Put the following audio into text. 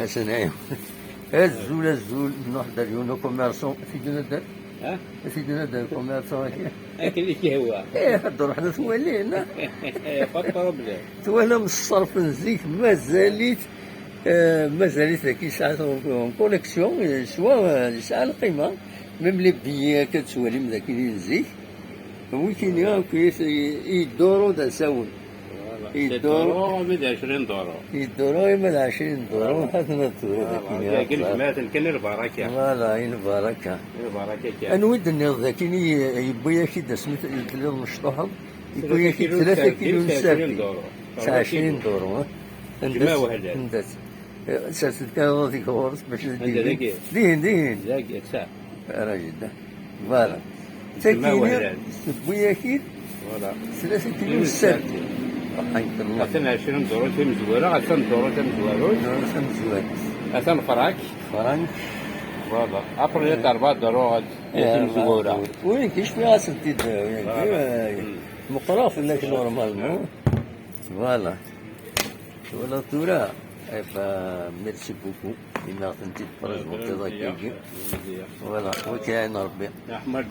حسنايا الزول نحضر اليوم كوميرسون سيدنا دار ها؟ سيدنا دار كوميرسون اكل اللي هو حضر حنا توالينا با بروبليم. توالى من الصرف نزيك مازالت ذاك ساعات كوليكسيون سوا ساعة القيمة ميم لي بيي كتسوالي من ذاك اللي نزيك ولكن كيف يدورو دا ساون يدورو من 20 دورو. يدورو من 20 دورو هذا الدورو ذاك قلت مثلا كان البركه. فوالا البركة البركه كان. انويد النيض ذاك يبويا كي دسمت المشطوحة يبويا كي 3 كيلو نسافي 20 دورو جماعة هذا. ندس سالت كان ذيك هورس باش ذاك. دين ذاك ساعه. راجل ده فوالا جماعة بويا كي فوالا 3 كيلو نسافي رحمك الله مثلا 20 دورو تم زوالو 10 دورو تم زوالو زوال مثلا فرنك فرنك فوالا ابري 4 دورو تم زوالو. وين كيش فيها سنتي مقراف لك نورمالمون فوالا ولا تورا merci beaucoup. Il m'a senti très bien. Voilà, ok, Norbert. احمد